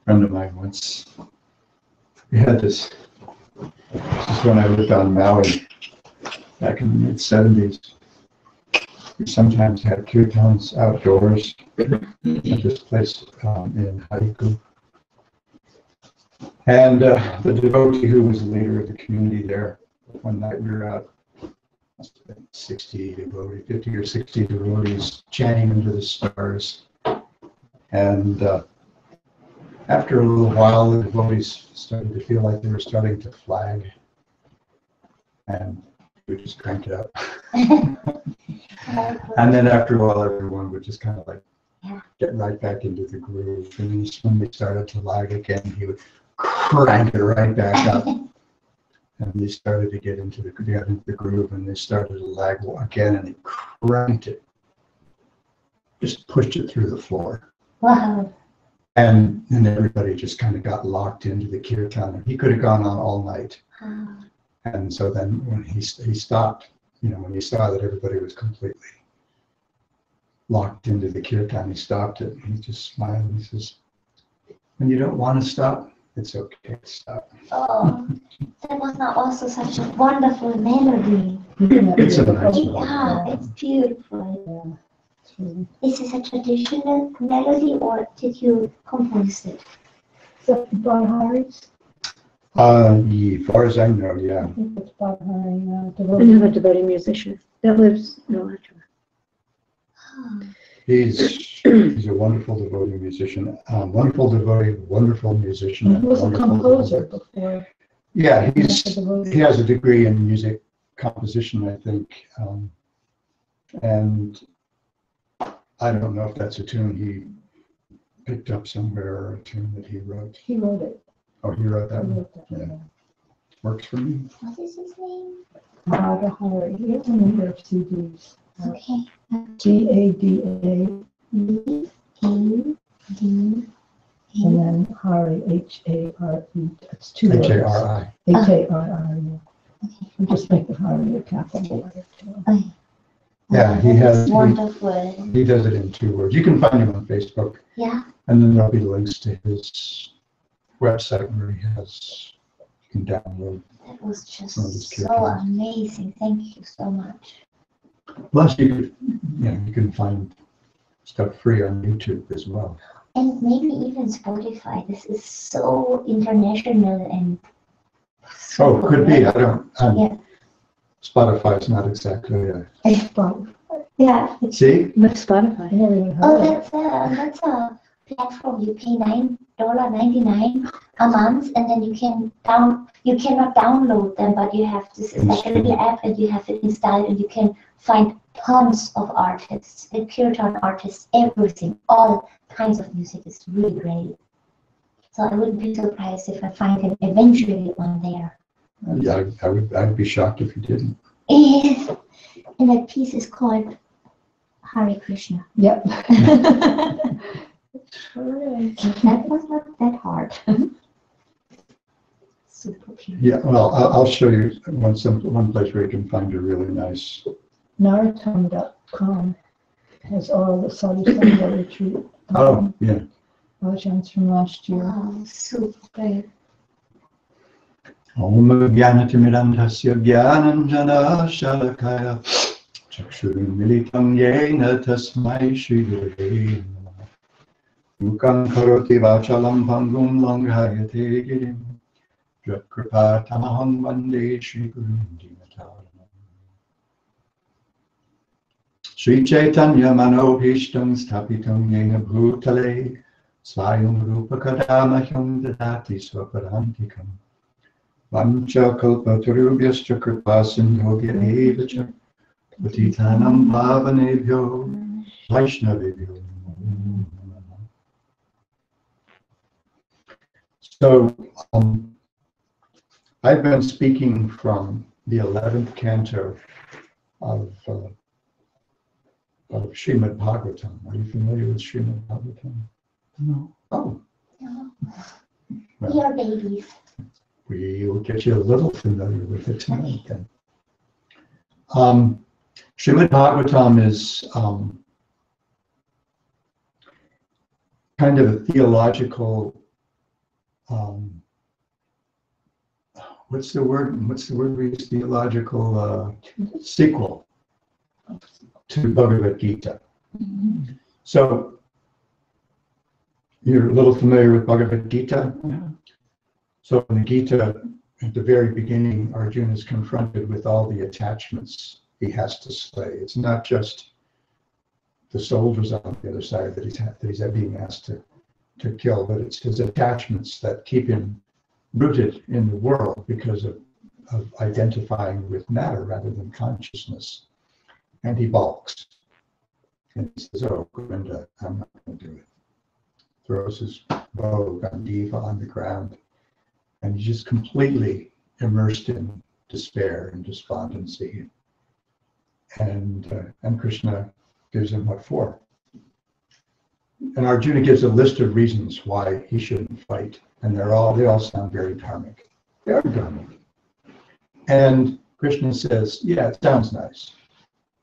Friend of mine once, we had this is when I lived on Maui back in the mid-70s. We sometimes had kirtans outdoors at this place in Haiku. And the devotee who was the leader of the community there, one night we were out, must have been 50 or 60 devotees chanting into the stars. And after a little while, the devotees started to feel like they were starting to flag. And we just cranked it up. And then after a while, everyone would just kind of like get right back into the groove. And when we started to lag again, he would crank it right back up. And they started to get into the groove, and they started to lag again, and he cranked it. Just pushed it through the floor. Wow. And everybody just kind of got locked into the kirtan. He could have gone on all night. And so then when he stopped, when he saw that everybody was completely locked into the kirtan, he stopped it. And he just smiled and he says, when you don't want to stop, it's okay to stop. Oh, that was not also such a wonderful melody. It's a nice melody. Yeah, it's beautiful. Is this a traditional melody or did you compose it? So by Hari's? As far as I know, yeah. I think it's by Hari. Another devotee musician that lives in Ashram. He's a wonderful devotee musician. Wonderful musician. He was a composer before. Yeah, he has a degree in music composition, I think. And I don't know if that's a tune he picked up somewhere or a tune that he wrote. He wrote it. Oh, he wrote that one? Yeah. Works for me. What is his name? Maharaja Hari. He has a number of CDs. Okay. Gada. E-D. And then Hari, H-A-R-E. That's two words. H-A-R-I. H-A-R-I, yeah. We just make the Hari a capital letter too. Yeah, Wonderful. He does it in 2 words. You can find him on Facebook. Yeah. And then there'll be links to his website where he has, you can download. That was just so amazing. Thank you so much. Plus, you can find stuff free on YouTube as well. And maybe even Spotify. This is so international and so could be. I don't. Yeah. Spotify's not exactly a. Yeah. See? What's Spotify? Oh, that's a platform. You pay $9.99 a month, and then you cannot download them, but you have this is like a little app, and you have it installed, and you can find tons of artists, kirtan artists, everything, all kinds of music. Is really great. So I wouldn't be surprised if I find him eventually on there. Yeah, I'd be shocked if you didn't. And that piece is called Hare Krishna. Yep. That was not that hard. Super cute. Yeah, well, I'll show you one place where you can find a really nice. Narottam.com has all the Sadhu retreat. Oh, yeah. Bhajans from last year. Wow, super great. Om Jnanatimidandhasya Jnananjana Shalakaya Chakshurunmilitam Yena Tasmai Shri Gurave Namaha Mukhaṁ Karoti Vachalam Pangum Langhayate Girim Yatkripa Tamaham Vande Shri Gurum Dinataranam Shri Chaitanya Manobhishtam Sthapitam Yena Bhutale Swayam Rupa Kadamahyam Dadati Swaparantikam Vancha kalpatarubhyascha kripa sindhobhya eva cha patitanam pavanebhyo vaishnavebhyo. So I've been speaking from the 11th canto of Srimad Bhagavatam. Are you familiar with Srimad Bhagavatam? No. Oh. No. Well, We are babies. we'll get you a little familiar with it tonight then. Srimad Bhagavatam is kind of a theological, what's the word we use? Theological sequel to Bhagavad Gita. So you're a little familiar with Bhagavad Gita? Yeah. So in the Gita, at the very beginning, Arjuna is confronted with all the attachments he has to slay. It's not just the soldiers on the other side that he's being asked to kill, but it's his attachments that keep him rooted in the world because of identifying with matter rather than consciousness. And he balks. And he says, oh, Govinda, I'm not going to do it. Throws his bow, Gandiva, on the ground. And he's just completely immersed in despair and despondency. And Krishna gives him what for. And Arjuna gives a list of reasons why he shouldn't fight. And they all sound very dharmic. They are dharmic. And Krishna says, yeah, it sounds nice,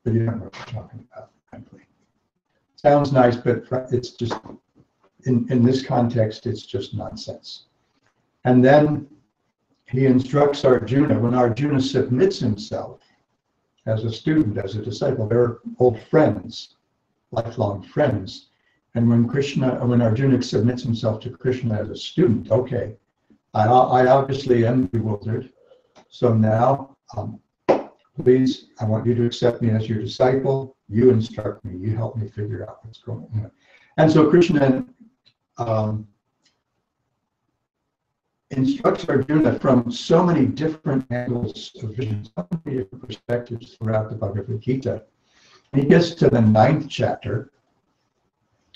but you don't know what you're talking about, frankly. Sounds nice, but it's just, in this context, it's just nonsense. And then he instructs Arjuna, when Arjuna submits himself as a student, as a disciple, they're old friends, lifelong friends. And when Arjuna submits himself to Krishna as a student, okay, I obviously am bewildered. So now, please, I want you to accept me as your disciple. You instruct me. You help me figure out what's going on. And so Krishna instructs Arjuna from so many different angles of vision, so many different perspectives throughout the Bhagavad Gita. And he gets to the 9th chapter,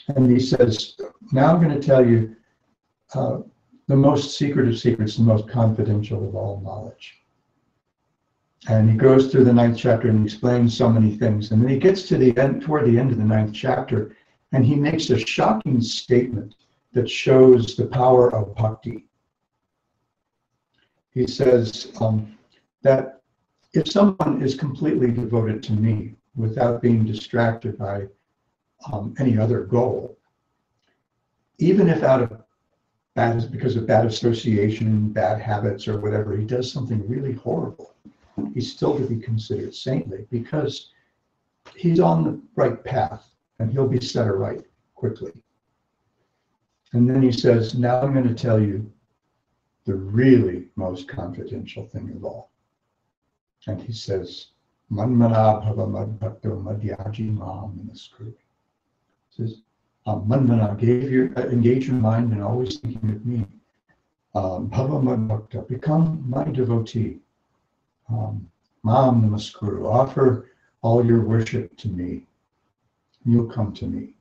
and he says, now I'm going to tell you the most secret of secrets, the most confidential of all knowledge. And he goes through the 9th chapter and explains so many things. And then he gets to the end, toward the end of the 9th chapter, and he makes a shocking statement that shows the power of bhakti. He says that if someone is completely devoted to me without being distracted by any other goal, even if because of bad association, bad habits, or whatever, he does something really horrible, he's still to be considered saintly because he's on the right path and he'll be set aright quickly. And then he says, now I'm going to tell you the really most confidential thing of all. And he says, Manmana bhava madbhakto madhyaji mam namaskuru. He says, Manmana, engage your mind in always thinking of me. Bhava madbhakta, become my devotee. Mam namaskuru, offer all your worship to me. You'll come to me.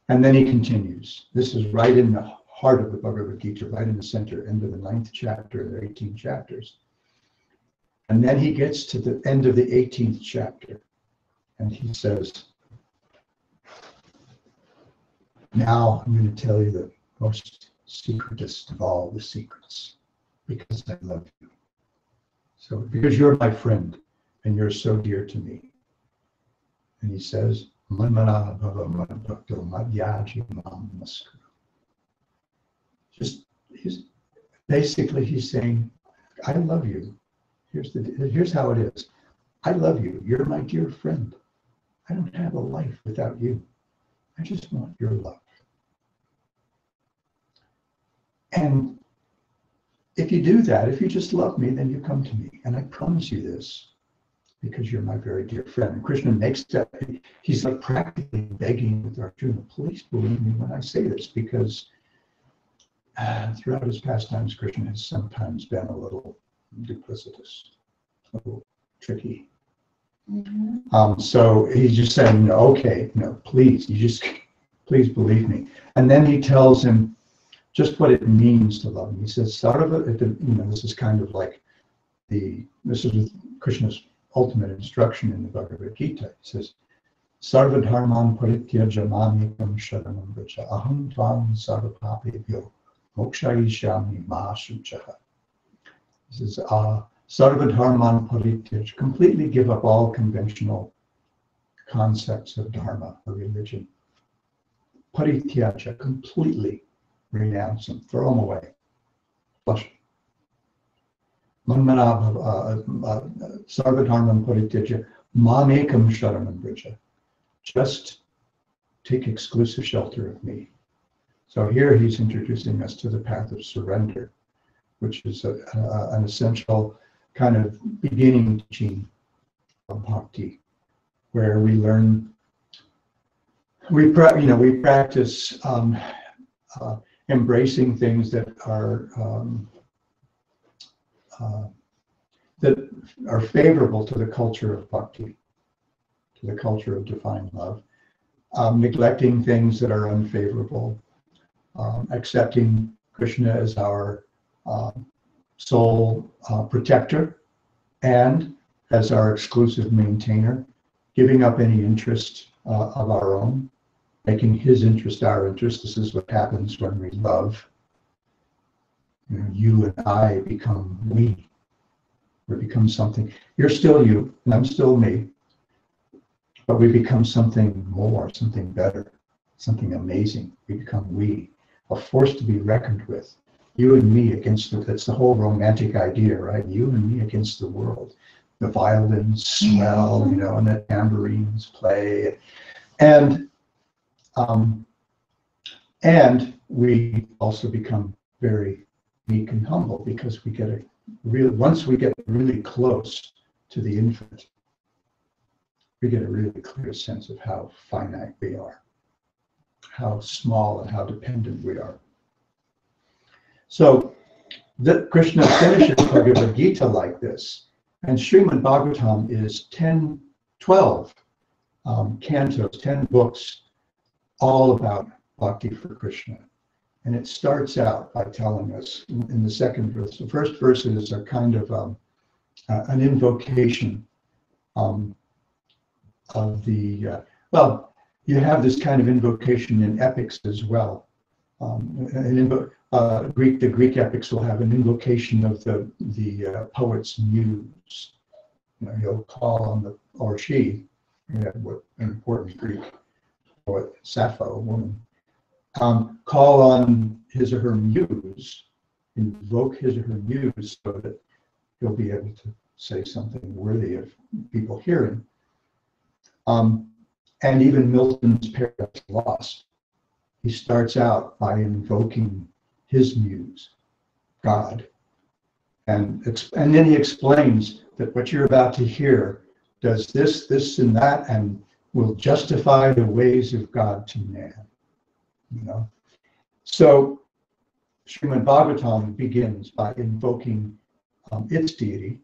And then he continues. This is right in the heart of the Bhagavad Gita, right in the center, end of the 9th chapter, there are 18 chapters. And then he gets to the end of the 18th chapter, and he says, now I'm going to tell you the most secretest of all the secrets, because I love you. So, because you're my friend, and you're so dear to me. And he says, Manmana bhava madbhakto madhyaji mam maskuru. Just, basically he's saying, I love you. Here's how it is. I love you. You're my dear friend. I don't have a life without you. I just want your love. And if you do that, if you just love me, then you come to me. And I promise you this, because you're my very dear friend. And Krishna makes that, he's like practically begging with Arjuna, please believe me when I say this, because throughout his pastimes, Krishna has sometimes been a little duplicitous, a little tricky. Mm-hmm. So he's just saying, okay, no, please, please believe me. And then he tells him just what it means to love him. He says, Sarva, this is kind of like this is Krishna's ultimate instruction in the Bhagavad Gita. He says, Sarva dharman parityaja mamekam sharanam vraja aham tvam sarva papebhyo mokshayishyami ma shuchaha. He says, Sarva dharman parityaja, completely give up all conventional concepts of dharma or religion. Parityaja, completely renounce them, throw them away, flush them. Sarva dharman parityaja mamekam sharanam vraja. Just take exclusive shelter of me. So here he's introducing us to the path of surrender, which is an essential kind of beginning teaching of Bhakti, where we learn, we practice embracing things that are favorable to the culture of Bhakti, to the culture of divine love, neglecting things that are unfavorable, accepting Krishna as our sole protector and as our exclusive maintainer, giving up any interest of our own, making his interest our interest. This is what happens when we love. You and I become we. We become something. You're still you, and I'm still me. But we become something more, something better, something amazing. We become we, a force to be reckoned with. You and me against that's the whole romantic idea, right? You and me against the world. The violins swell, and the tambourines play. And we also become very meek and humble, because we get once we get really close to the infinite, we get a really clear sense of how finite we are, how small and how dependent we are. So Krishna finishes Bhagavad Gita like this, and Srimad Bhagavatam is 12 cantos, 10 books, all about Bhakti for Krishna. And it starts out by telling us in the second verse, the first verses are kind of an invocation of the, you have this kind of invocation in epics as well. The Greek epics will have an invocation of the poet's muse. He'll call on or she, an important Greek poet, Sappho, woman, call on his or her muse, invoke his or her muse, so that he'll be able to say something worthy of people hearing. And even Milton's Paradise Lost, he starts out by invoking his muse, God, and then he explains that what you're about to hear does this, this, and that, and will justify the ways of God to man. So Srimad Bhagavatam begins by invoking its deity,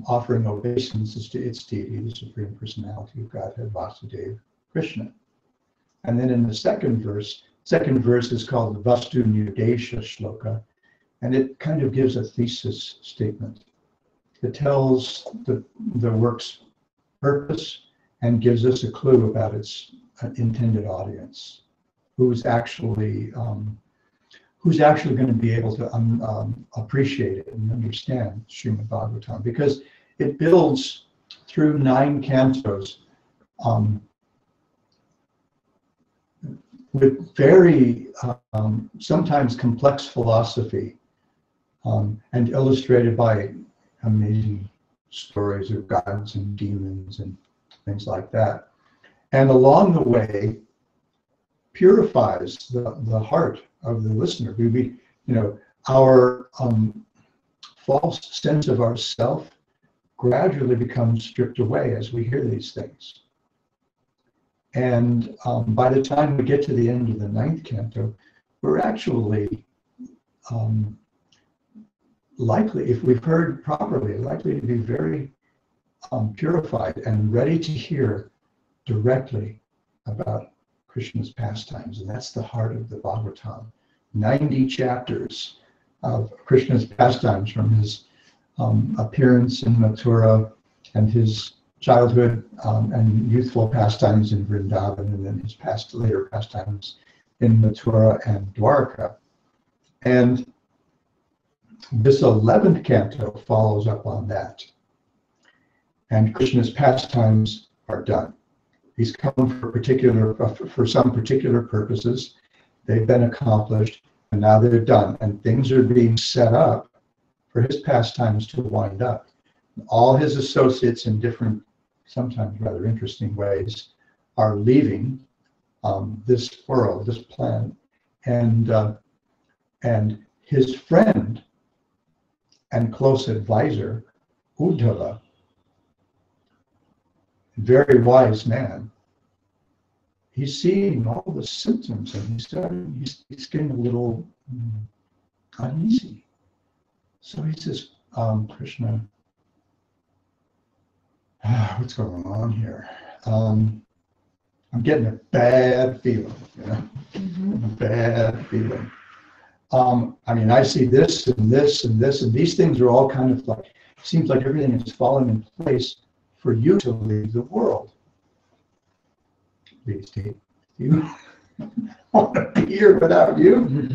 offering obeisances to its deity, the Supreme Personality of Godhead, Vasudeva, Krishna. And then in the second verse, second verse is called the Vastu Nirgesha Shloka, and it kind of gives a thesis statement. It tells the work's purpose and gives us a clue about its intended audience, who's actually going to be able to appreciate it and understand Srimad Bhagavatam, because it builds through 9 cantos with very sometimes complex philosophy and illustrated by amazing stories of gods and demons and things like that. And along the way, purifies the heart of the listener. Our false sense of ourself gradually becomes stripped away as we hear these things. And by the time we get to the end of the 9th canto, we're actually likely, if we've heard properly, likely to be very purified and ready to hear directly about Krishna's pastimes. And that's the heart of the Bhagavatam. 90 chapters of Krishna's pastimes, from his appearance in Mathura and his childhood and youthful pastimes in Vrindavan, and then his later pastimes in Mathura and Dwarka. And this 11th canto follows up on that. And Krishna's pastimes are done. He's come for some particular purposes. They've been accomplished, and now they're done. And things are being set up for his pastimes to wind up. All his associates in different, sometimes rather interesting ways, are leaving this world, this planet, and his friend and close advisor, Uddhava, very wise man, he's seeing all the symptoms, and he's getting a little uneasy. So he says, Krishna, what's going on here? I'm getting a bad feeling, a bad feeling. I see this and this and this, and these things are all kind of like, seems like everything is falling in place for you to leave the world. Please, Steve, you want to be here without you?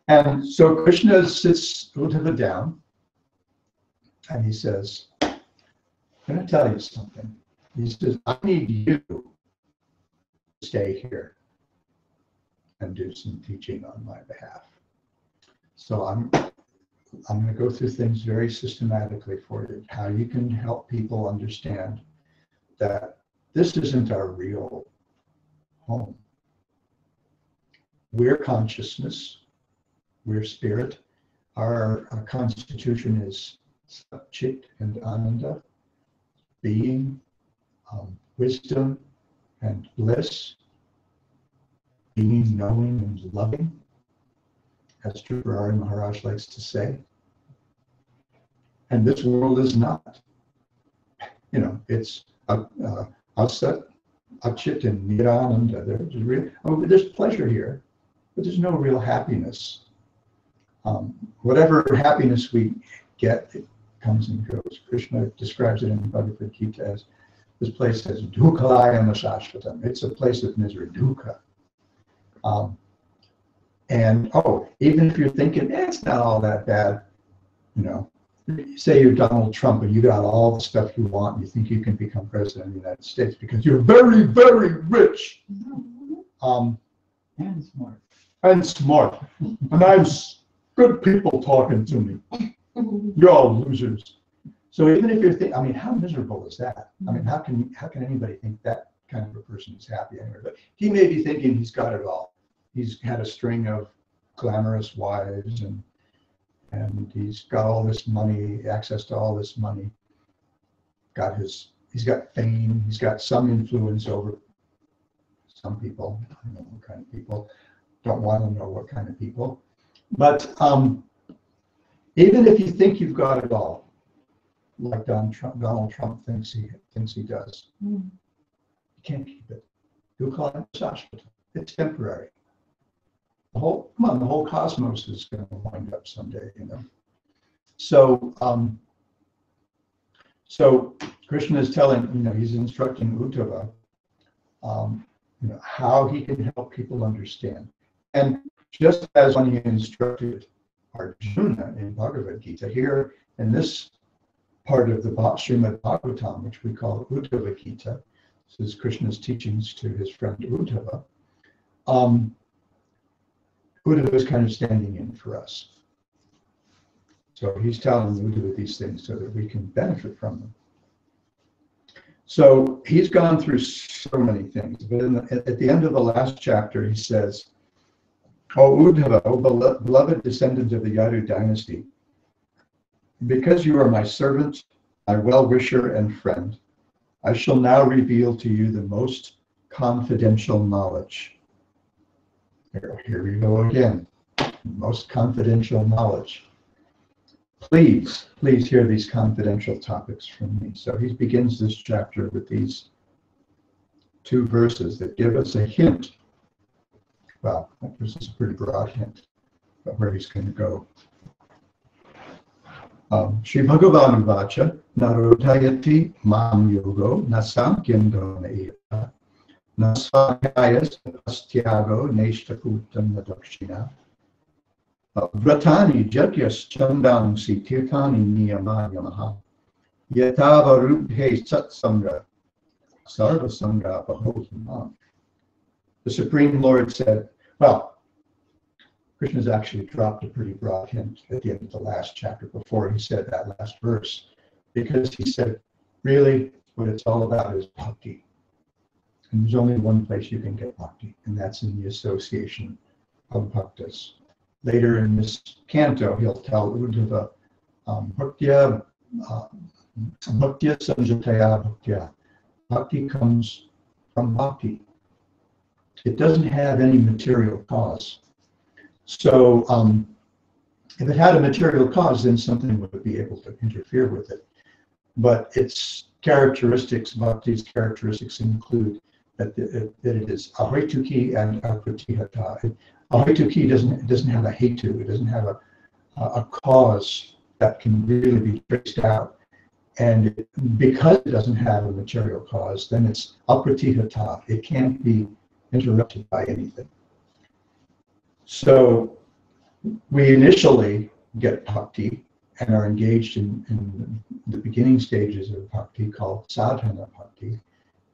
And so Krishna sits Uddhava down, and he says, I'm going to tell you something. He says, I need you to stay here and do some teaching on my behalf. So I'm going to go through things very systematically for you, how you can help people understand that this isn't our real home. We're consciousness, we're spirit. Our constitution is Chit and Ananda, being, wisdom and bliss, being, knowing and loving, as Tripurari Maharaj likes to say. And this world is not. It's Asat, Achit, and Nirananda. There's pleasure here, but there's no real happiness. Whatever happiness we get, it comes and goes. Krishna describes it in the Bhagavad Gita as, this place says, Dukhalayana Shashvatam. It's a place of misery, dukkha. And even if you're thinking, it's not all that bad, say you're Donald Trump and you got all the stuff you want, and you think you can become president of the United States because you're very, very rich. And smart. And smart. And I'm good people talking to me. You're all losers. So even if you're thinking, how miserable is that? How can anybody think that kind of a person is happy anyway? But he may be thinking he's got it all. He's had a string of glamorous wives, and he's got all this money, access to all this money. He's got fame. He's got some influence over some people. I don't know what kind of people. Don't want to know what kind of people. But even if you think you've got it all, like Donald Trump thinks he does, you can't keep it. Dukkha Shashvata. It's temporary. The whole cosmos is going to wind up someday, you know. So, so Krishna is telling, you know, he's instructing Uddhava, you know, how he can help people understand. And just as when he instructed Arjuna in Bhagavad Gita, here in this part of the Srimad Bhagavatam, which we call Uddhava Gita, this is Krishna's teachings to his friend Uddhava. Uddhava is kind of standing in for us. So he's telling Uddhava these things so that we can benefit from them. So he's gone through so many things, but at the end of the last chapter, he says, "O Uddhava, O beloved descendant of the Yadu dynasty, because you are my servant, my well-wisher and friend, I shall now reveal to you the most confidential knowledge." Here we go again. Most confidential knowledge. Please hear these confidential topics from me. So he begins this chapter with these two verses that give us a hint. Well, this is a pretty broad hint about where he's going to go. Shri Bhagavan Vacha Narodayati Mam Yogo Nasamkyando Naya Nasvakayas Astyago Neshtaputam Nadakshina Vratani Jatyas Chandang Sitirtani Niyamayamaha Yatavarubhe Satsanga Sarvasanga Bahohima. The Supreme Lord said, well, Krishna's actually dropped a pretty broad hint at the end of the last chapter before he said that last verse, because he said, really, what it's all about is bhakti. And there's only one place you can get bhakti, and that's in the association of bhaktas. Later in this canto, he'll tell Uddhava, bhaktya sanjataya bhaktya. Bhakti comes from bhakti. It doesn't have any material cause. So if it had a material cause, then something would be able to interfere with it. But its characteristics, bhakti's characteristics include that it is ahetuki and apratihata. Ahetuki doesn't have a hetu, it doesn't have a cause that can really be traced out. And because it doesn't have a material cause, then it's apratihata. It can't be interrupted by anything. So we initially get bhakti and are engaged in the beginning stages of bhakti called sadhana bhakti,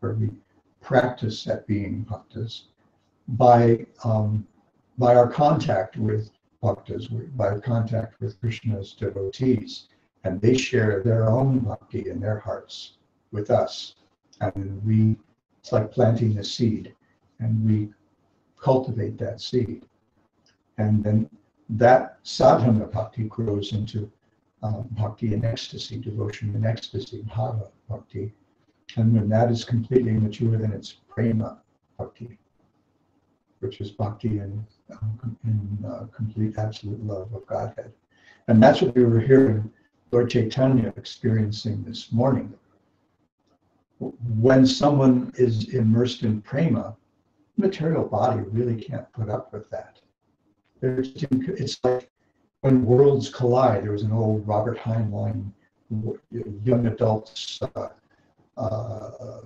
where we practice at being bhaktas by our contact with bhaktas, by our contact with Krishna's devotees, and they share their own bhakti in their hearts with us. And it's like planting a seed, and we cultivate that seed. And then that sadhana bhakti grows into bhakti in ecstasy, devotion in ecstasy, bhava bhakti. And when that is completely mature, then it's prema bhakti, which is bhakti in complete absolute love of Godhead. And that's what we were hearing Lord Chaitanya experiencing this morning. When someone is immersed in prema, the material body really can't put up with that. It's like when worlds collide. There was an old Robert Heinlein young adults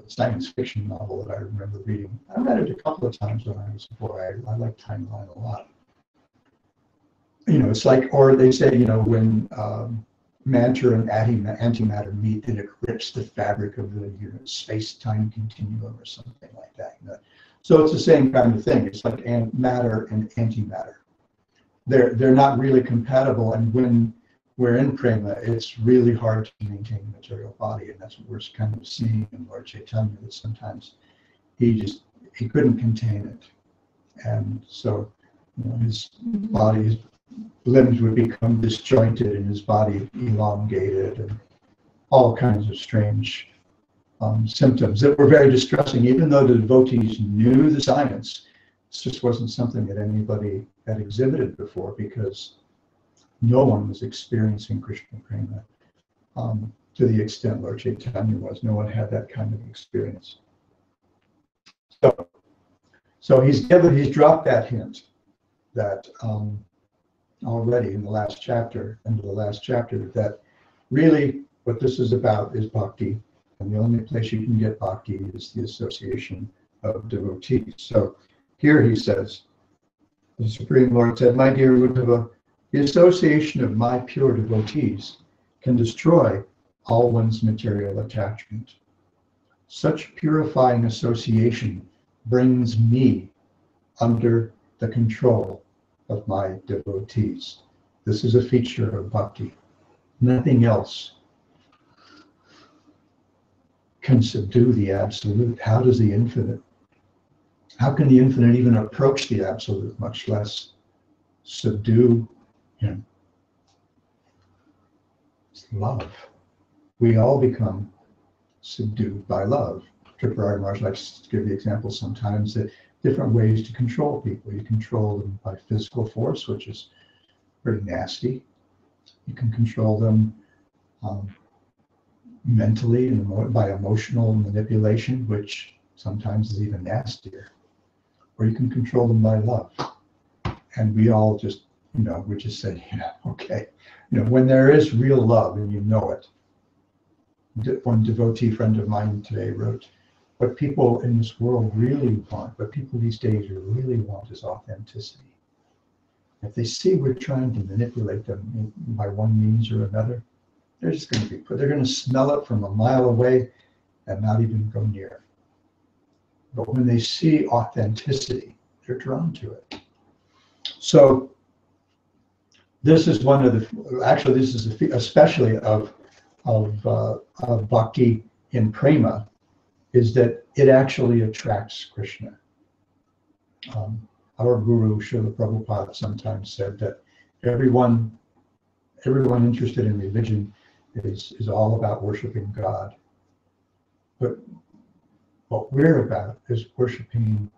science fiction novel that I remember reading. I read it a couple of times when I was a boy. I liked Heinlein a lot. You know, it's like, or they say, you know, when matter and antimatter meet, then it rips the fabric of the space-time continuum or something like that. You know? So it's the same kind of thing. It's like matter and antimatter. They're not really compatible, and when we're in prema, it's really hard to maintain the material body, and that's what we're kind of seeing in Lord Chaitanya, that sometimes he couldn't contain it, and so his body, his limbs would become disjointed and his body elongated, and all kinds of strange symptoms that were very distressing, even though the devotees knew the science. It just wasn't something that anybody had exhibited before, because no one was experiencing Krishna prema to the extent Lord Chaitanya was. No one had that kind of experience. So So he's dropped that hint that already in the last chapter, into the last chapter, that really what this is about is bhakti, and the only place you can get bhakti is the association of devotees. So here he says, the Supreme Lord said, "My dear Uddhava, the association of my pure devotees can destroy all one's material attachment. Such purifying association brings me under the control of my devotees." This is a feature of bhakti. Nothing else can subdue the absolute. How can the infinite even approach the absolute, much less subdue him? It's love. We all become subdued by love. Tripurari Maharaj likes to give the example sometimes that different ways to control people. You control them by physical force, which is pretty nasty. You can control them mentally and by emotional manipulation, which sometimes is even nastier. Or you can control them by love. And we all just, we just say, okay. When there is real love and you know it. One devotee friend of mine today wrote, what people in this world really want, what people these days really want is authenticity. If they see we're trying to manipulate them by one means or another, they're just going to they're going to smell it from a mile away and not even go near. But when they see authenticity, they're drawn to it. So this is one of the, actually this is especially of bhakti in prema, is that it actually attracts Krishna. Our guru, Srila Prabhupada, sometimes said that everyone interested in religion is all about worshiping God. But what we're about is worshiping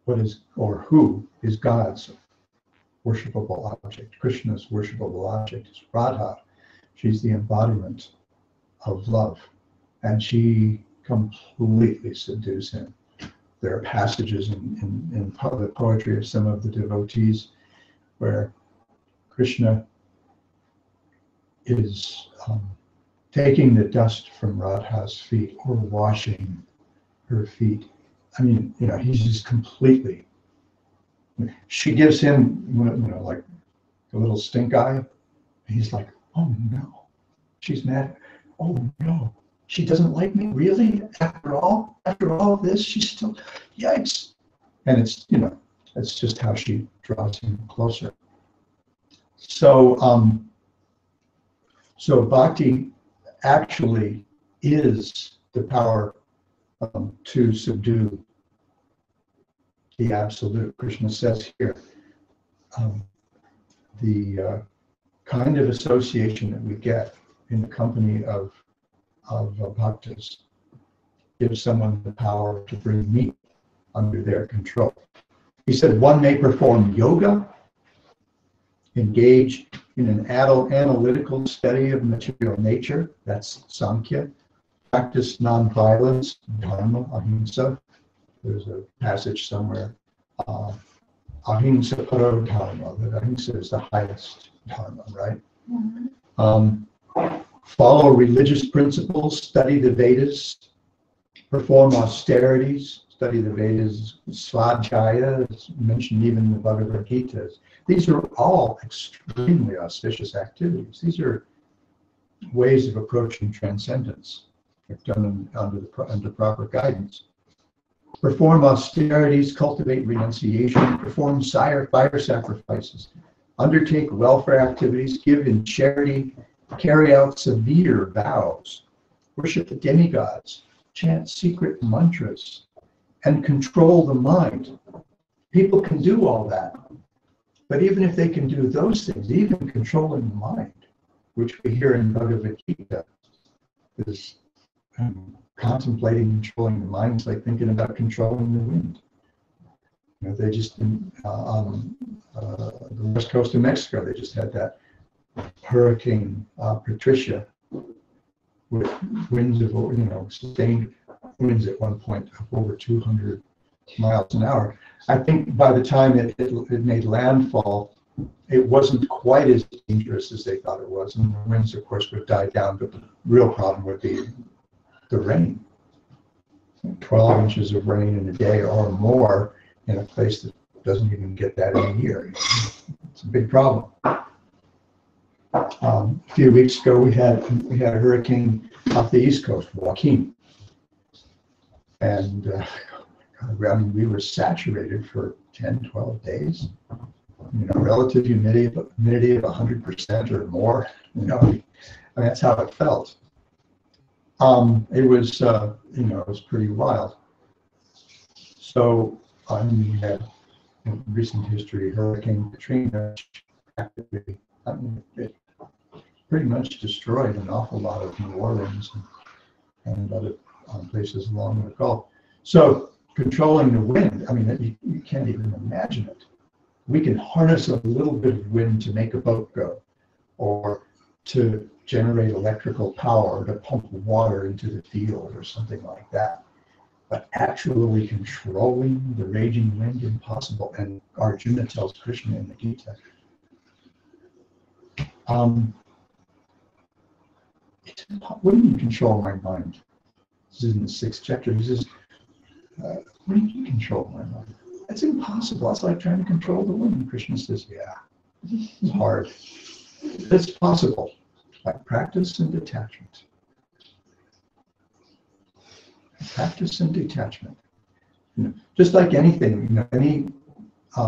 who is God's worshipable object. Krishna's worshipable object is Radha. She's the embodiment of love, and she completely subdues him. There are passages in the poetry of some of the devotees where Krishna is taking the dust from Radha's feet or washing her feet. I mean, he's just completely. She gives him, like a little stink eye. And he's like, oh no, she's mad. Oh no, she doesn't like me, really? After all this, she's still, yikes. And it's, it's just how she draws him closer. So, so bhakti actually is the power to subdue the absolute. Krishna says here, the kind of association that we get in the company of bhaktas gives someone the power to bring me under their control. He said one may perform yoga, engage in an analytical study of material nature, that's Sankhya, practice nonviolence, dharma, ahimsa. There's a passage somewhere, ahimsa paro dharma, that ahimsa is the highest dharma, right? Mm-hmm. Follow religious principles, study the Vedas, perform austerities, study the Vedas, svadhyaya, it's mentioned even in the Bhagavad Gita. These are all extremely auspicious activities. These are ways of approaching transcendence, if done under proper guidance. Perform austerities, cultivate renunciation, perform fire sacrifices, undertake welfare activities, give in charity, carry out severe vows, worship the demigods, chant secret mantras, and control the mind. People can do all that. But even if they can do those things, even controlling the mind, which we hear in Bhagavad Gita, is contemplating controlling the mind, it's like thinking about controlling the wind. They just, on the west coast of Mexico, they just had that Hurricane Patricia with winds of, sustained winds at one point of over 200 miles an hour. I think by the time it made landfall, it wasn't quite as dangerous as they thought it was. And the winds, of course, would die down, but the real problem would be the rain. 12 inches of rain in a day or more in a place that doesn't even get that in a year. It's a big problem. A few weeks ago, we had a hurricane off the East Coast, Joaquin. And I mean, we were saturated for 10, 12 days. You know, relative humidity of 100% or more. You know, I mean, that's how it felt. It was, you know, it was pretty wild. So, I mean, we had in recent history, Hurricane Katrina, it pretty much destroyed an awful lot of New Orleans and other places along the Gulf. So, controlling the wind, I mean, you can't even imagine it. We can harness a little bit of wind to make a boat go, or to generate electrical power, to pump water into the field or something like that. But actually controlling the raging wind, impossible. And Arjuna tells Krishna in the Gita, what do you control my mind? This is in the 6th chapter. He says, what do you control my mind? That's impossible. It's like trying to control the wind. Krishna says, yeah, it's hard. It's possible by practice and detachment. Practice and detachment. You know, just like anything, you know, any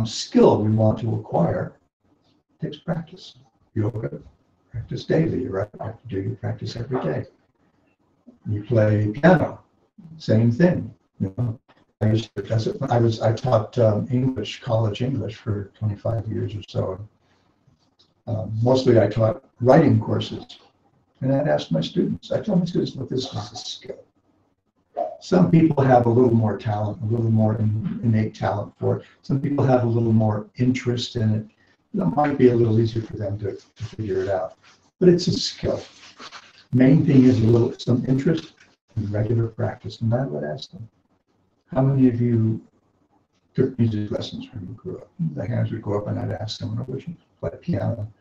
skill we want to acquire takes practice. Yoga, practice daily, right? You have to do your practice every day. You play piano, same thing. You know, I taught English, college English for 25 years or so. Mostly I taught writing courses. And I'd ask my students, I tell my students, look, this is a skill. Some people have a little more talent, a little more innate talent for it. Some people have a little more interest in it. It might be a little easier for them to figure it out. But it's a skill. Main thing is some interest and regular practice. And I would ask them, how many of you took music lessons when you grew up? The hands would go up and I'd ask them, would you play piano?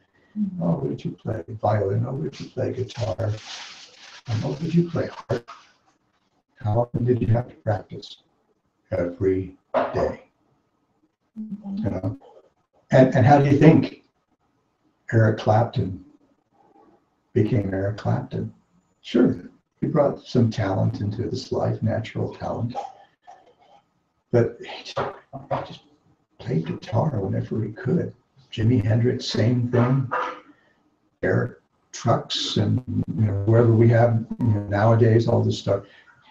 Oh, what did you play? Violin? Oh, what did you play? Guitar? And what did you play? Harp? How often did you have to practice? Every day. You know? And how do you think Eric Clapton became Eric Clapton? Sure, he brought some talent into his life, natural talent. But he just played guitar whenever he could. Jimi Hendrix, same thing. Air trucks and, you know, wherever we have, you know, nowadays, all this stuff.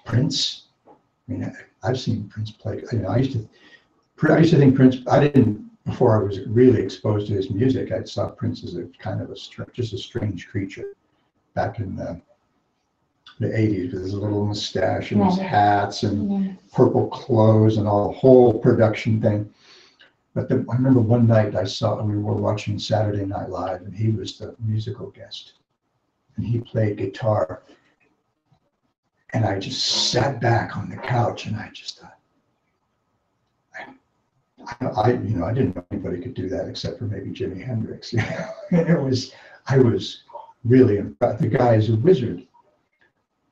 Prince. I mean, I've seen Prince play. You know, I used to think Prince. I didn't before I was really exposed to his music. I saw Prince as a kind of just a strange creature back in the 80s with his little mustache and his hats and purple clothes and all the whole production thing. But I remember one night we were watching Saturday Night Live and he was the musical guest and he played guitar. And I just sat back on the couch and I just thought, I didn't know anybody could do that except for maybe Jimi Hendrix. You know? I was really impressed. The guy is a wizard.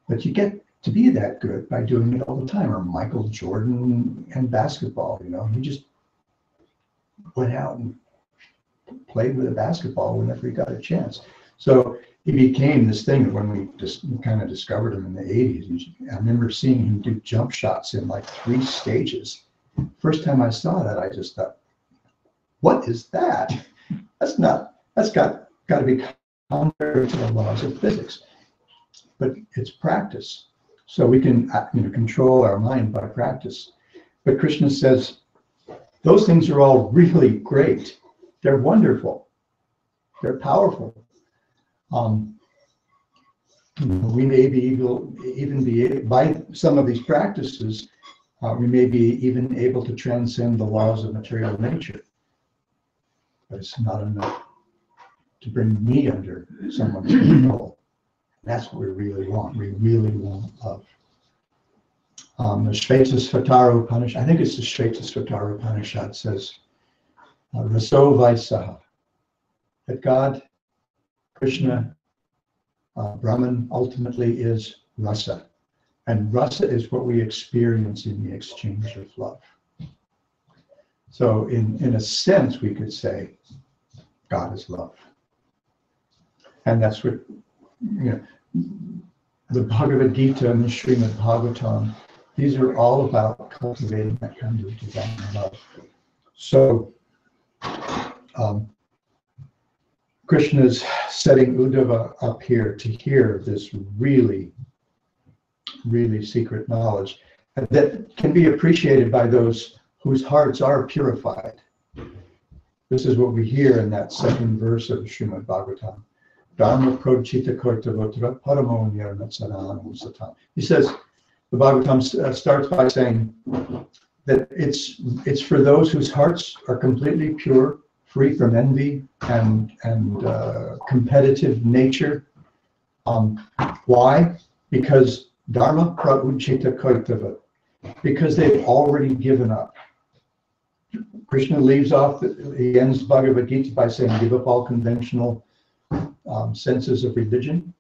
But you get to be that good by doing it all the time. Or Michael Jordan and basketball, you know, he just went out and played with a basketball whenever he got a chance. So he became this thing when we just kind of discovered him in the 80s. I remember seeing him do jump shots in like 3 stages. First time I saw that, I just thought, what is that? That's got to be contrary to the laws of physics. But it's practice. So we can, you know, control our mind by practice. But Krishna says, those things are all really great. They're wonderful. They're powerful. We may be even be by some of these practices, we may be even able to transcend the laws of material nature. But it's not enough to bring me under someone's control. That's what we really want. We really want love. The Shvetasvatara Upanishad, I think it's the Shvetasvatara Upanishad, says, Raso Vaisaha, that God, Krishna, Brahman ultimately is rasa. And rasa is what we experience in the exchange of love. So in a sense, we could say God is love. And that's what, the Bhagavad Gita and the Srimad Bhagavatam, these are all about cultivating that kind of divine love. So Krishna's setting Uddhava up here to hear this really, really secret knowledge that can be appreciated by those whose hearts are purified. This is what we hear in that second verse of Srimad Bhagavatam. Dharma prochita kartavotra paramo nirmatsanam satam. He says, the Bhagavatam starts by saying that it's for those whose hearts are completely pure, free from envy and competitive nature. Why? Because Dharma prauchita kartava, because they've already given up. Krishna leaves off, he ends Bhagavad Gita by saying, give up all conventional senses of religion.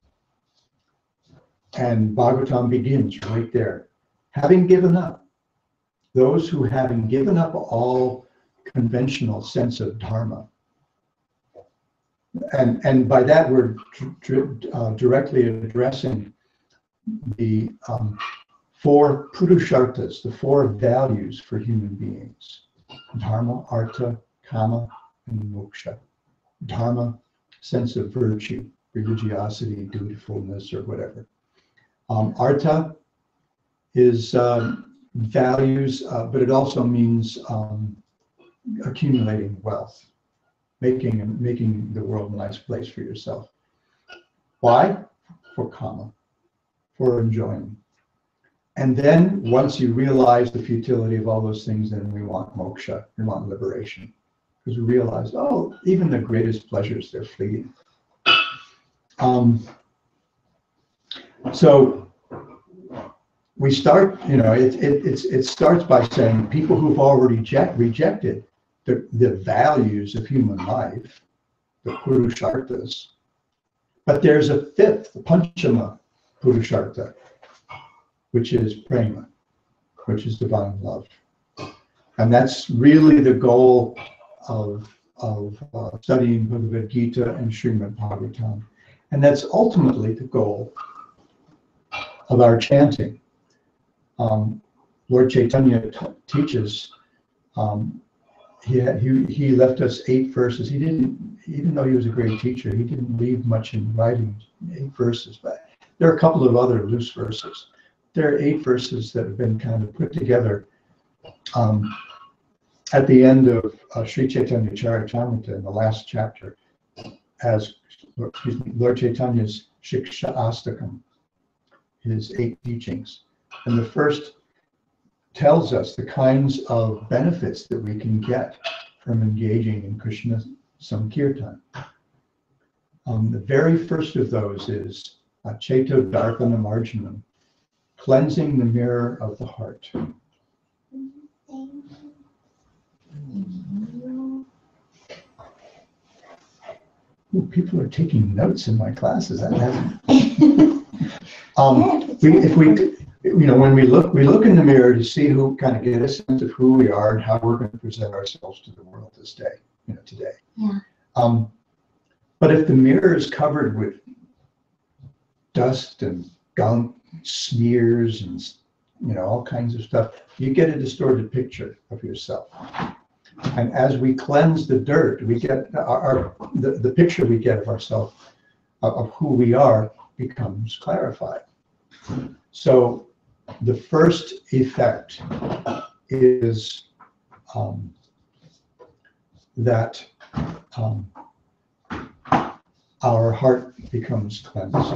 And Bhagavatam begins right there. Having given up, those who having given up all conventional sense of dharma, and by that we're directly addressing the four purusharthas, the four values for human beings: dharma, artha, kama, and moksha. Dharma, sense of virtue, religiosity, dutifulness, or whatever. Artha is values, but it also means accumulating wealth, making the world a nice place for yourself. Why? For kama, for enjoying. And then once you realize the futility of all those things, then we want moksha, we want liberation. Because we realize, oh, even the greatest pleasures, they're fleeting. So we start, it starts by saying people who've already rejected the values of human life, the purusharthas, but there's a fifth, the panchama purushartha, which is prema, which is divine love. And that's really the goal of studying Bhagavad Gita and Srimad Bhagavatam. And that's ultimately the goal of our chanting. Lord Chaitanya teaches, he left us 8 verses. He didn't, even though he was a great teacher, he didn't leave much in writing, 8 verses, but there are a couple of other loose verses. There are 8 verses that have been kind of put together at the end of Sri Chaitanya Charitamrita in the last chapter as, Lord Chaitanya's Shiksha Astakam, his 8 teachings. And the first tells us the kinds of benefits that we can get from engaging in Krishna Sankirtan. The very first of those is Cheto Darpanam Arjunam, cleansing the mirror of the heart. Ooh, people are taking notes in my classes. When we look in the mirror to see who, kind of get a sense of who we are and how we're going to present ourselves to the world this day, today. Yeah. But if the mirror is covered with dust and gunk, smears, and all kinds of stuff, you get a distorted picture of yourself. And as we cleanse the dirt, we get the picture we get of ourselves, of who we are, becomes clarified. So the first effect is that our heart becomes cleansed.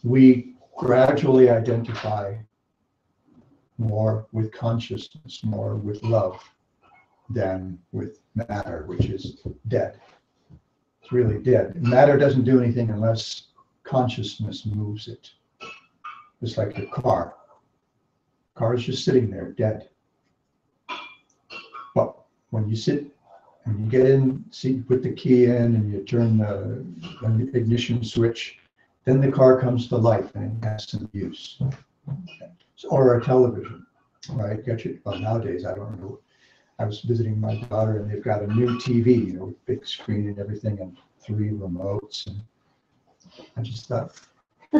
We gradually identify more with consciousness, more with love than with matter, which is dead. It's really dead. Matter doesn't do anything unless consciousness moves it. It's like a car. Car is just sitting there, dead. But when you sit and you get in, see, you put the key in and you turn the ignition switch, then the car comes to life and it has some use. Or a television, right? Well, nowadays, I don't know. I was visiting my daughter and they've got a new TV, you know, with big screen and everything and 3 remotes. And I just thought,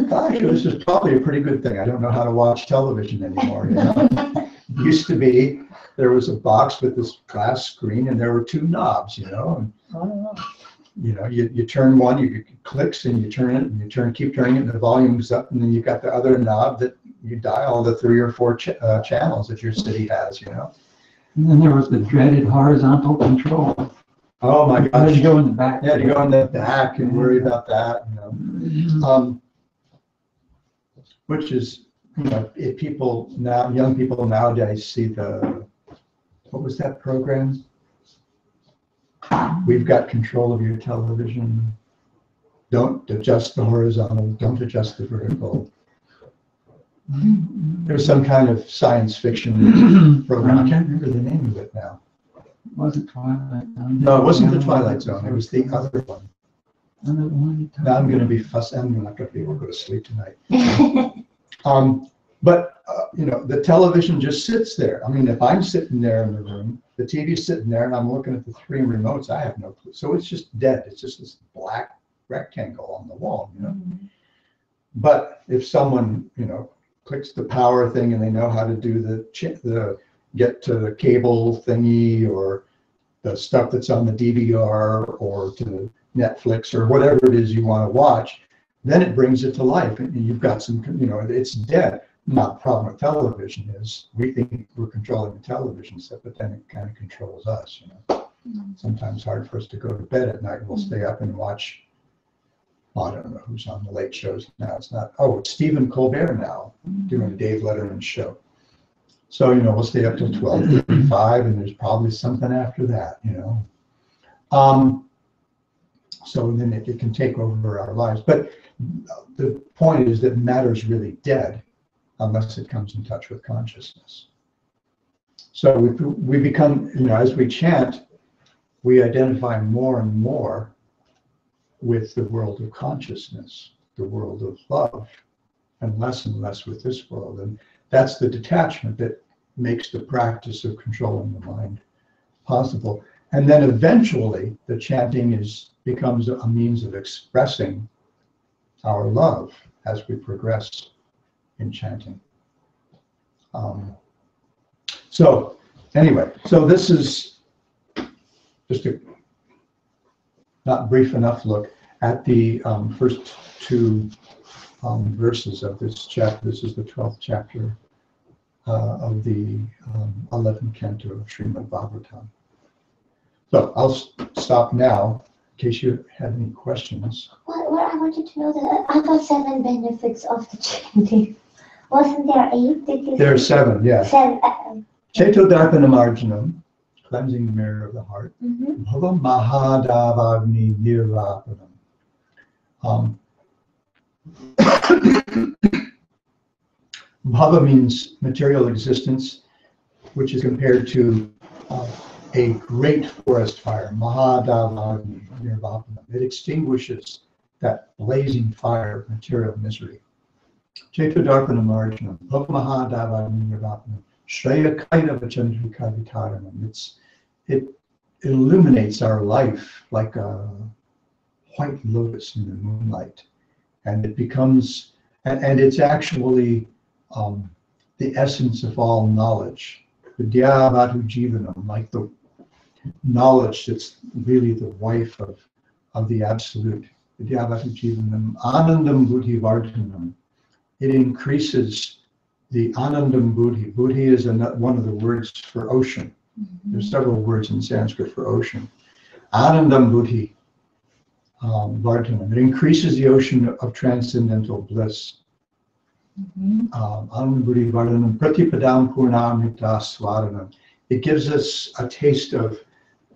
gosh, this is probably a pretty good thing. I don't know how to watch television anymore. You know? It used to be there was a box with this glass screen and there were 2 knobs, you know. And, you know, you turn one, you clicks and you turn it and you keep turning it and the volume's up and then you've got the other knob that you dial the 3 or 4 channels that your city has, you know. And then there was the dreaded horizontal control. Oh my gosh. You had to go in the back. Yeah, to go in the back and worry about that, you know. Which is, you know, if people now, young people nowadays see what was that program? We've got control of your television. Don't adjust the horizontal, don't adjust the vertical. There's some kind of science fiction program. I can't remember the name of it now. Wasn't Twilight Zone? No, it wasn't the Twilight Zone. It was the other one. Now I'm going to be fussy. I'm not going to be able to go to sleep tonight. But you know, the television just sits there. I mean, if I'm sitting there in the room, the TV's sitting there, and I'm looking at the 3 remotes. I have no clue. So it's just dead. It's just this black rectangle on the wall, you know. But if someone, you know, clicks the power thing and they know how to do the get to the cable thingy or the stuff that's on the DVR or to Netflix or whatever it is you want to watch, then it brings it to life and you've got some, you know, it's dead. Now the problem with television is we think we're controlling the television set, but then it kind of controls us, you know. Sometimes hard for us to go to bed at night. We'll stay up and watch, I don't know who's on the late shows now. It's Stephen Colbert now doing a Dave Letterman show. So, you know, we'll stay up till 12:35 and there's probably something after that, you know. So then it can take over our lives. But the point is that matter's really dead unless it comes in touch with consciousness. So we become, you know, as we chant, we identify more and more with the world of consciousness, the world of love, and less with this world. And that's the detachment that makes the practice of controlling the mind possible. And then eventually the chanting becomes a means of expressing our love as we progress in chanting. So anyway, so this is just a not brief enough look at the first 2 verses of this chapter. This is the 12th chapter of the 11th canto of Srimad Bhagavatam. So I'll stop now in case you have any questions. Well, I wanted to know the other 7 benefits of the chanting. Wasn't there 8? There are 7, yeah. 7. Chetodarpanamarjanam, cleansing the mirror of the heart. Bhava Mahadavagni Nirvapanam. Bhava means material existence, which is compared to a great forest fire. Mahadavagni Nirvapanam. It extinguishes that blazing fire of material misery. Chetodarpanamarjanam, Bhava Mahadavagni Nirvapanam. Shreya Kairava Chandrika Vitaranam. It illuminates our life like a white lotus in the moonlight. And it becomes, and it's actually the essence of all knowledge. Vidyavatu Jivanam, like the knowledge that's really the wife of the absolute. Vidyavatu Jivanam, Anandam Buddhi Vardhanam. It increases the Anandam Buddhi. Buddhi is one of the words for ocean. There's several words in Sanskrit for ocean. Anandam Buddhi Vardhanam. It increases the ocean of transcendental bliss. Anandam Buddhi Vardhanam Pratipadam Purnamita Swadanam. It gives us a taste of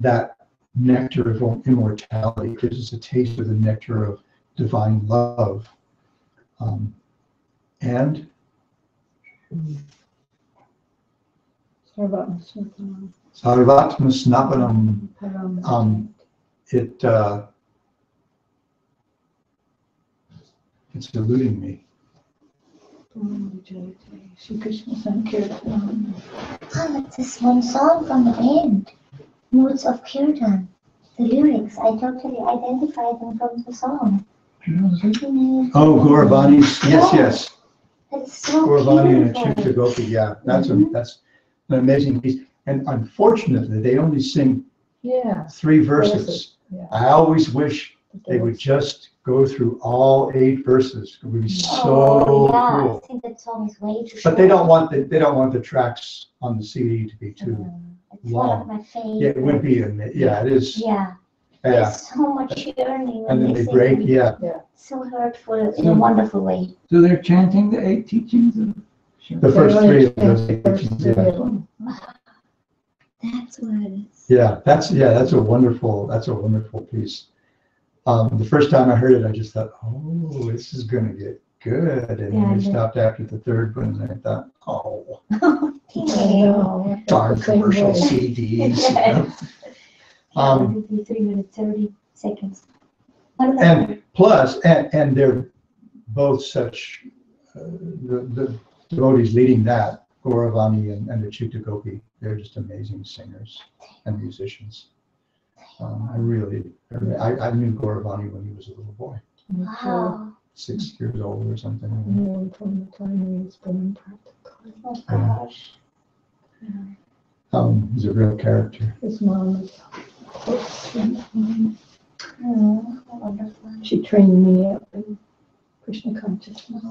that nectar of immortality. It gives us a taste of the nectar of divine love. And Sarvatma Snapanam. It's eluding me. That's this one song from the band, Moods of Kirtan. The lyrics, I totally identify them from the song. Oh, Gauravani's, yes. That's so Gauravani and beautiful. Achikta Gopi, yeah, that's an amazing piece. And unfortunately, they only sing Yeah. 3 verses. Yeah. I always wish they would just go through all 8 verses. It would be so Oh, yeah, cool. I think that song is way too short. But they don't want the tracks on the CD to be too. It's one of my favorites. Yeah, it would be. Yeah, it is. Yeah. Yeah. There's so much yearning when And then they sing. break. Yeah. So hurtful in a wonderful way. So they're chanting the 8 teachings of Shiva. The first 3 of those. Yeah. That's what it is. Yeah, that's a wonderful piece. The first time I heard it, I just thought, oh, this is gonna get good. And then we stopped after the 3rd one, and I thought, oh, darn commercial CDs. You know? 3 minutes, 30 seconds. And plus, and they're both such, the devotees leading that, Gauravani and the Achikta Gopi, they're just amazing singers and musicians. I knew Gauravani when he was a little boy, Wow. 6 years old or something. From the time he's been Oh gosh. He's a real character. his mom is Wonderful. she trained me up in Krishna consciousness.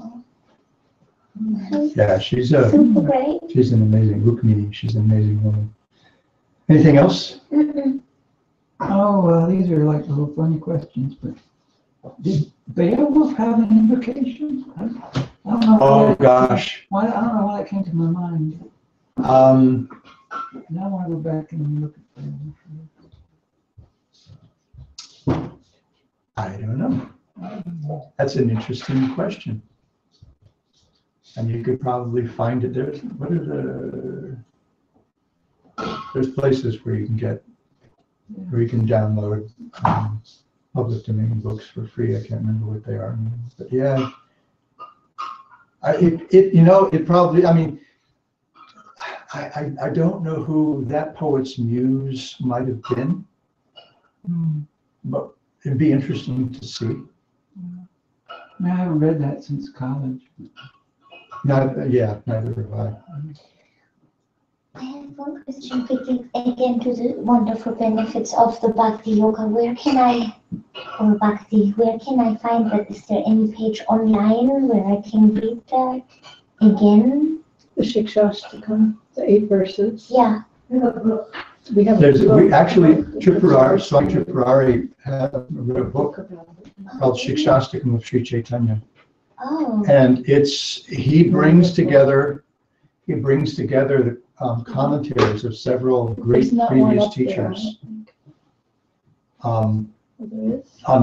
Yeah, she's Super great. an amazing Rukmini. She's an amazing woman. Anything else? Oh, well, these are like little funny questions, but did Beowulf have an invocation? I don't know. Oh gosh. I don't know why that came to my mind. Now I want to go back and look at Beowulf. I don't know. That's an interesting question. And you could probably find it. There's places where you can download public domain books for free. I can't remember what they are, but yeah, it probably. I mean, I don't know who that poet's muse might have been, but it'd be interesting to see. I haven't read that since college. Neither have I. I have one question quickly again to the wonderful benefits of the Bhakti Yoga. Where can I find that? Is there any page online where I can read that again? The Shikshastakam, the 8 verses. Yeah. We have Swami Tripurari wrote a book called Shikshastakam of Sri Chaitanya. Oh. And he brings together the commentaries of several great previous teachers on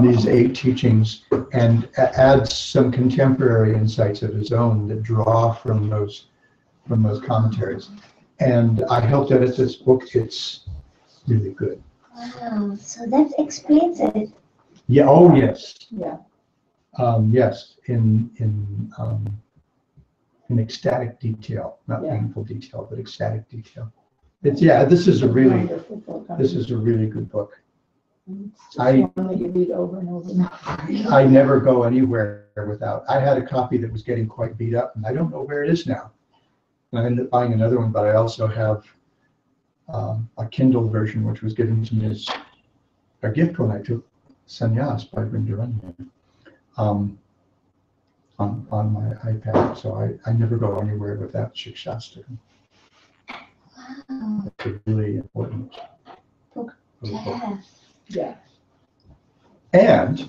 these 8 teachings, and adds some contemporary insights of his own that draw from those commentaries. And I helped edit this book. It's really good. Wow. So that explains it. Yeah. Oh yes. Yeah. Yes. In ecstatic detail, not painful detail, but ecstatic detail. This is a really good book. It's one that you read over and over and over. I never go anywhere without. I had a copy that was getting quite beat up, and I don't know where it is now. And I ended up buying another one, but I also have a Kindle version, which was given to me as a gift when I took sannyas by Vrindavan on my iPad. So I never go anywhere without Shikshastakam. Wow. It's a really important Book book. to have. Yeah. And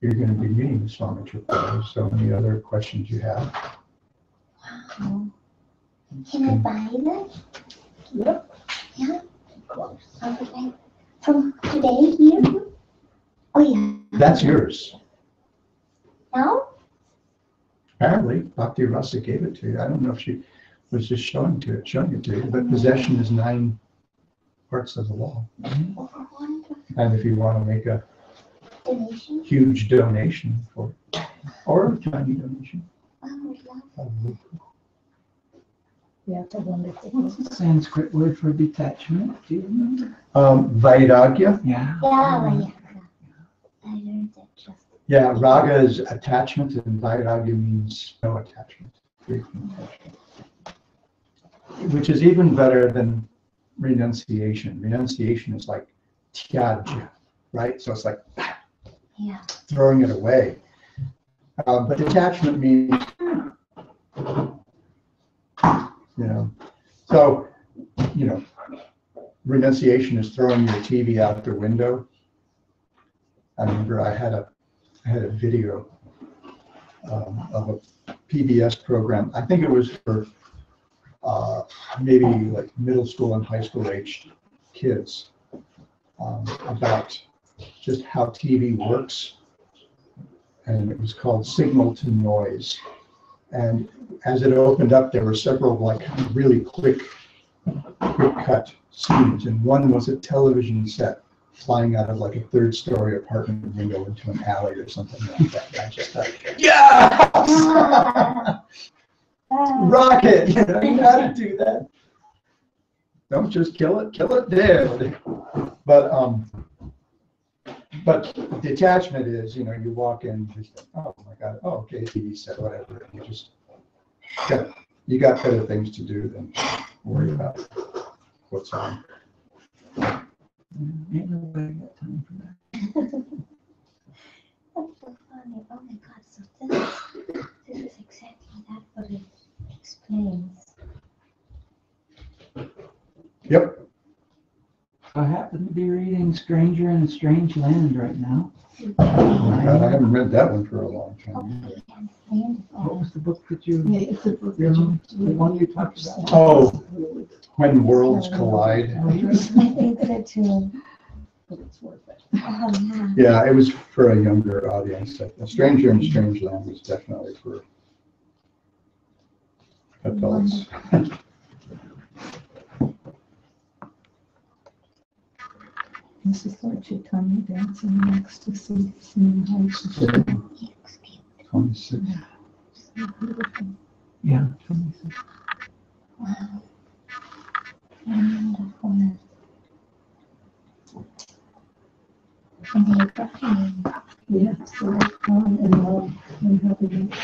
you're going to be meeting Swami Tripurari. So many other questions you have. Wow. Can I buy that? Yep. Yeah. Of course. Okay. From today here? Oh yeah. That's yours. Now? Apparently, Bhakti Rasa gave it to you. I don't know if she was just showing it to you, but possession is 9 parts of the law. And if you want to make a Donation. huge donation for, or a tiny donation, I would love. probably. Yeah, it's a wonderful. What's the Sanskrit word for detachment? Do you remember? Vairagya. Yeah. Yeah. I learned that just. Yeah, raga is attachment, and vairagya means no attachment, free from attachment. Which is even better than renunciation. Renunciation is like tyajya, right? So it's like Yeah. throwing it away. But detachment means, so, renunciation is throwing your TV out the window. I remember I had a video of a PBS program. I think it was for maybe like middle school and high school aged kids about just how TV works. And it was called Signal to Noise. And as it opened up, there were several like really quick cut scenes. And one was a television set flying out of like a 3rd-story apartment window into an alley or something like that. And I just thought, yeah! Rocket! You know how to do that. Don't just kill it dead. But detachment is, you walk in, just, oh my God, oh, okay, TV set, whatever. You just you got better things to do than worry about what's on. Ain't nobody got time for that. That's so funny. Oh my God. So this is exactly that what it explains. Yep. I happen to be reading Stranger in a Strange Land right now. God, I haven't read that one for a long time. Okay, I can stand What it. was the book that you, Yeah, it's a book. the one you talked about? Oh, When Worlds Collide. I think so too. But it's worth it. Oh, yeah. Yeah, it was for a younger audience. A Stranger in Strange Land was definitely for adults. This is Lord Chaitanya dancing next to see Singing Heights. 26. Yeah, 26. Wow. Wonderful. And they're talking. Yeah, so that's fun and love and happiness.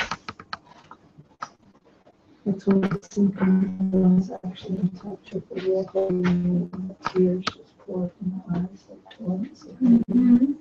That's what it's thinking was actually in touch with the real holy and the tears just poured from the eyes like torrents of rain.